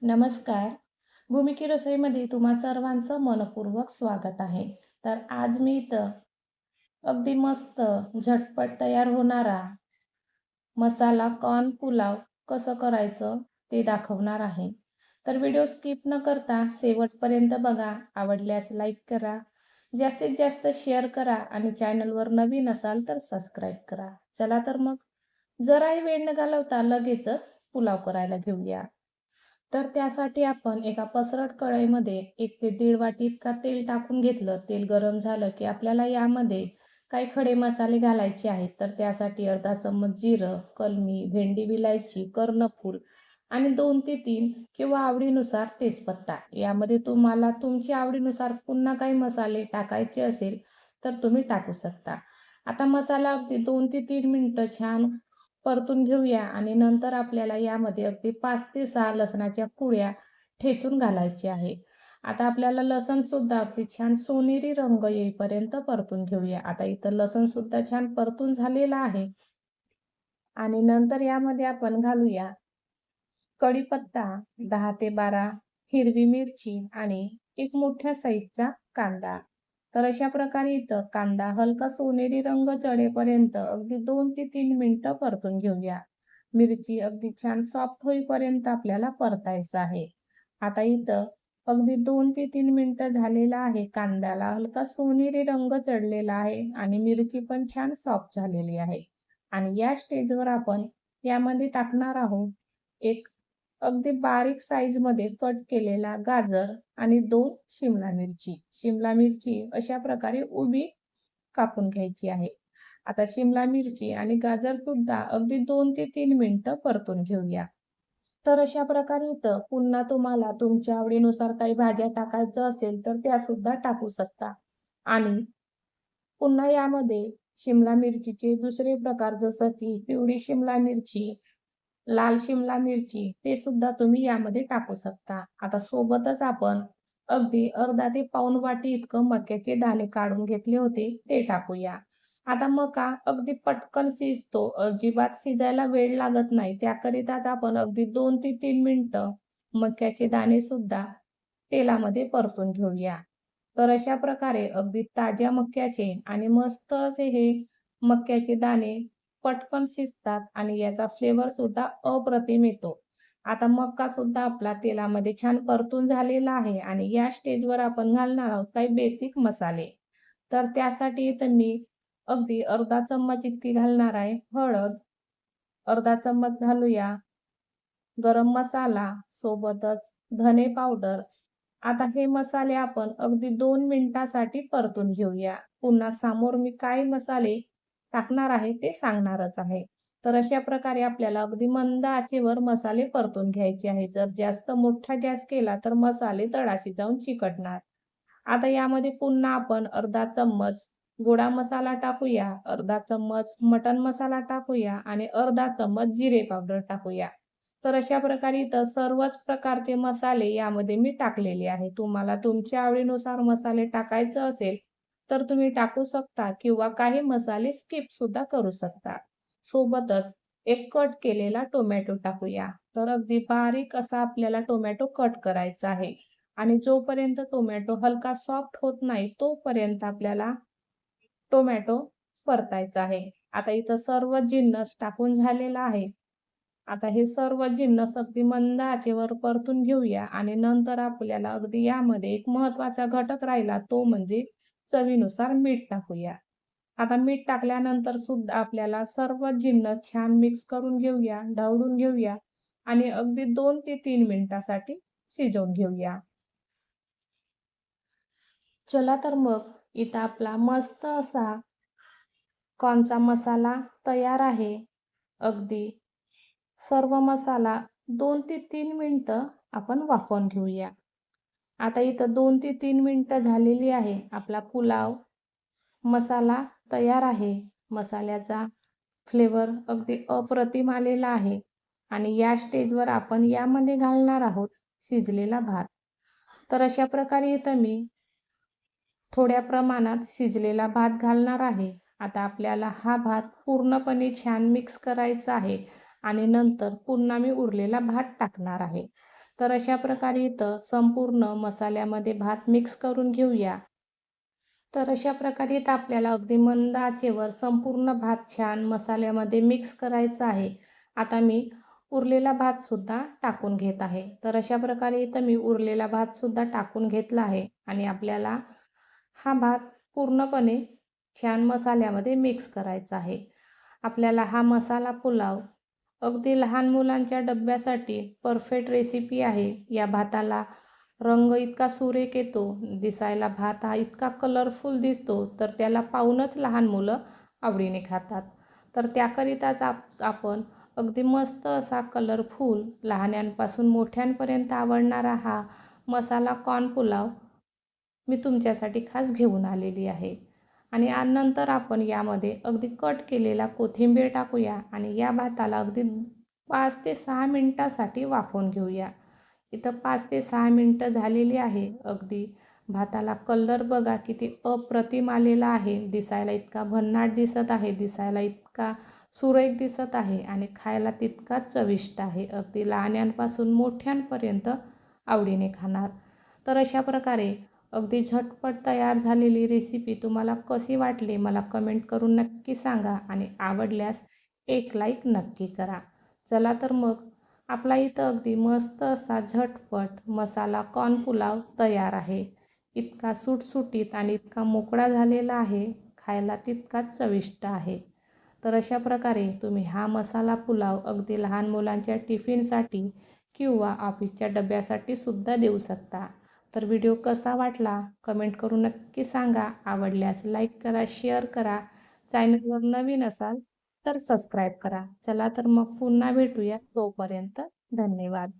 नमस्कार. भूमिकी रसोईमध्ये तुम्हा सर्वांचं मनपूर्वक स्वागत आहे. तर आज मी इथं अगदी मस्त झटपट तयार होणारा मसाला कॉर्न पुलाव कसं करायचं ते दाखवणार आहे. तर व्हिडिओ स्किप न करता शेवटपर्यंत बघा. आवडल्यास लाईक करा, जास्तीत जास्त शेअर करा आणि चॅनलवर नवीन असाल तर सबस्क्राईब करा. चला तर मग जराही वेळ न घालवता लगेचच पुलाव करायला घेऊया. तर त्यासाठी आपण एका पसरट कढईमध्ये 1 ते 1.5 वाटी इतका तेल टाकून घेतलं. तेल गरम झालं की आपल्याला यामध्ये काही खडे मसाले घालायचे आहेत. तर त्यासाठी अर्धा चम्मच जिरं, कलमी, भेंडी विलायची, कर्णफूल आणि 2 ते 3 किंवा आवडीनुसार तेजपत्ता. यामध्ये तुम्हाला तुमच्या आवडीनुसार पुन्हा काही मसाले टाकायचे असेल तर तुम्ही टाकू शकता. आता मसाला अगदी 2 ते 3 मिनिटं छान परतून घेऊया आणि नंतर आपल्याला यामध्ये अगदी 5 ते 6 लसणाच्या कुड्या ठेचून घालायची आहे. आता आपल्याला लसण सुद्धा अगदी छान सोनेरी रंग येईपर्यंत परतून घेऊया. आता इथं लसण सुद्धा छान परतून झालेला आहे आणि नंतर यामध्ये आपण घालूया कढीपत्ता, 10 ते 12 हिरवी मिरची आणि एक मोठ्या साईजचा कांदा. तर अशा प्रकारे इथं कांदा हलका सोनेरी रंग चढेपर्यंत अगदी 2 ते 3 मिनिटं परतून घेऊया. मिरची अगदी छान सॉफ्ट होईपर्यंत आपल्याला परतायचं आहे. आता इथं अगदी 2 ते 3 मिनिटं झालेलं आहे. कांद्याला हलका सोनेरी रंग चढलेला आहे आणि मिरची पण छान सॉफ्ट झालेली आहे. आणि या स्टेजवर आपण यामध्ये टाकणार आहोत एक अगदी बारीक साईजमध्ये कट केलेला गाजर आणि 2 शिमला मिरची. शिमला मिरची अशा प्रकारे उभी कापून घ्यायची आहे. आता शिमला मिरची आणि गाजर सुद्धा अगदी 2 ते 3 मिनिटं परतून घेऊया. तर अशा प्रकारे इथं पुन्हा तुम्हाला तुमच्या आवडीनुसार काही भाज्या टाकायचं असेल तर त्या सुद्धा टाकू शकता. आणि पुन्हा यामध्ये शिमला मिरचीचे दुसरे प्रकार जसं की पिवळी शिमला मिरची, लाल शिमला मिरची ते सुद्धा तुम्ही यामध्ये टाकू शकता. आता सोबतच आपण अगदी अर्धा ते पाऊण वाटी इतकं मक्याचे दाणे काढून घेतले होते ते टाकूया. आता मका अगदी पटकन शिजतो, अजिबात शिजायला वेळ लागत नाही. त्याकरिताच आपण अगदी 2 ते 3 मिनिटं मक्याचे दाणे सुद्धा तेलामध्ये परतून घेऊया. तर अशा प्रकारे अगदी ताज्या मक्याचे आणि मस्त असे हे मक्याचे दाणे पटकन शिजतात आणि याचा फ्लेवर सुद्धा अप्रतिम येतो. आता मका सुद्धा आपला तेलामध्ये छान परतून झालेला आहे आणि या स्टेजवर आपण घालणार आहोत काही बेसिक मसाले. तर त्यासाठी इथं मी अगदी अर्धा चम्मच इतकी घालणार आहे हळद, अर्धा चम्मच घालूया गरम मसाला, सोबतच धने पावडर. आता हे मसाले आपण अगदी 2 मिनिटासाठी परतून घेऊया. पुन्हा समोर मी काय मसाले टाकणार आहे ते सांगणारच आहे. तर अशा प्रकारे आपल्याला अगदी मंद आचेवर मसाले परतून घ्यायचे आहे. जर जास्त मोठा गॅस केला तर मसाले तळाशी जाऊन चिकटणार. आता यामध्ये पुन्हा आपण अर्धा चम्मच गोडा मसाला टाकूया, अर्धा चम्मच मटण मसाला टाकूया आणि अर्धा चम्मच जिरे पावडर टाकूया. तर अशा प्रकारे इथं सर्वच प्रकारचे मसाले यामध्ये मी टाकलेले आहे. तुम्हाला तुमच्या आवडीनुसार मसाले टाकायचं असेल तर तुम्ही टाकू शकता किंवा काही मसाले स्किप सुद्धा करू शकता. सोबतच एक कट केलेला टोमॅटो टाकूया. तर अगदी बारीक असा आपल्याला टोमॅटो कट करायचा आहे आणि जोपर्यंत टोमॅटो हलका सॉफ्ट होत नाही तोपर्यंत आपल्याला टोमॅटो परतायचा आहे. आता इथं सर्व जिन्नस टाकून झालेला आहे. आता हे सर्व जिन्नस अगदी मंद आचेवर परतून घेऊया आणि नंतर आपल्याला अगदी यामध्ये एक महत्त्वाचा घटक राहिला तो म्हणजे चवीनुसार मीठ टाकूया. आता मीठ टाकल्यानंतर सुद्धा आपल्याला सर्व जिन्नस छान मिक्स करून घेऊया, ढवळून घेऊया आणि अगदी 2 ते 3 मिनिटासाठी शिजवून घेऊया. चला तर मग इथं आपला मस्त असा कॉर्नचा मसाला तयार आहे. अगदी सर्व मसाला 2 ते 3 मिनिटं आपण वाफवून घेऊया. आता इथं 2 ते 3 मिनिटं झालेली आहे. आपला पुलाव मसाला तयार आहे. मसाल्याचा फ्लेवर अगदी अप्रतिम आलेला आहे आणि या स्टेजवर आपण यामध्ये घालणार आहोत शिजलेला भात. तर अशा प्रकारे इथं मी थोड्या प्रमाणात शिजलेला भात घालणार आहे. आता आपल्याला हा भात पूर्णपणे छान मिक्स करायचा आहे आणि नंतर पुन्हा मी उरलेला भात टाकणार आहे. तर अशा प्रकारे इथं संपूर्ण मसाल्यामध्ये भात मिक्स करून घेऊया. तर अशा प्रकारे इथं आपल्याला अगदी मंद आचेवर संपूर्ण भात छान मसाल्यामध्ये मिक्स करायचा आहे. आता मी उरलेला भातसुद्धा टाकून घेत आहे. तर अशा प्रकारे इथं मी उरलेला भातसुद्धा टाकून घेतला आहे आणि आपल्याला हा भात पूर्णपणे छान मसाल्यामध्ये मिक्स करायचा आहे. आपल्याला हा मसाला पुलाव अगदी लहान मुलांच्या डब्यासाठी परफेक्ट रेसिपी आहे. या भाताला रंग इतका सुरेख येतो, दिसायला भात हा इतका कलरफुल दिसतो, तर त्याला पाहूनच लहान मुलं आवडीने खातात. तर त्याकरिताच आपण अगदी मस्त असा कलरफुल लहान्यांपासून मोठ्यांपर्यंत आवडणारा हा मसाला कॉर्न पुलाव मी तुमच्यासाठी खास घेऊन आलेली आहे. आणि नंतर आपण यामध्ये अगदी कट केलेला कोथिंबीर टाकूया आणि या भाताला अगदी 5 ते 6 मिनिटासाठी वाफवून घेऊया. इथं 5 ते 6 मिनिटं झालेली आहे. अगदी भाताला कलर बघा किती अप्रतिम आलेला आहे. दिसायला इतका भन्नाट दिसत आहे, दिसायला इतका सुरेख दिसत आहे आणि खायला तितकाच चविष्ट आहे. अगदी लहान्यांपासून मोठ्यांपर्यंत आवडीने खाणार. तर अशा प्रकारे अगदी झटपट तयार झालेली रेसिपी तुम्हाला कशी वाटली मला कमेंट करून नक्की सांगा आणि आवडल्यास एक लाईक नक्की करा. चला तर मग आपला इथं अगदी मस्त असा झटपट मसाला कॉर्न पुलाव तयार आहे. इतका सुटसुटीत आणि इतका मोकळा झालेला आहे, खायला तितकाच चविष्ट आहे. तर अशा प्रकारे तुम्ही हा मसाला पुलाव अगदी लहान मुलांच्या टिफिनसाठी किंवा ऑफिसच्या डब्यासाठी सुद्धा देऊ शकता. तर व्हिडिओ कसा वाटला कमेंट करून नक्की सांगा. आवडल्यास लाईक करा, शेअर करा. चॅनलवर नवीन असाल तर सबस्क्राईब करा. चला तर मग पुन्हा भेटूया. तोपर्यंत धन्यवाद.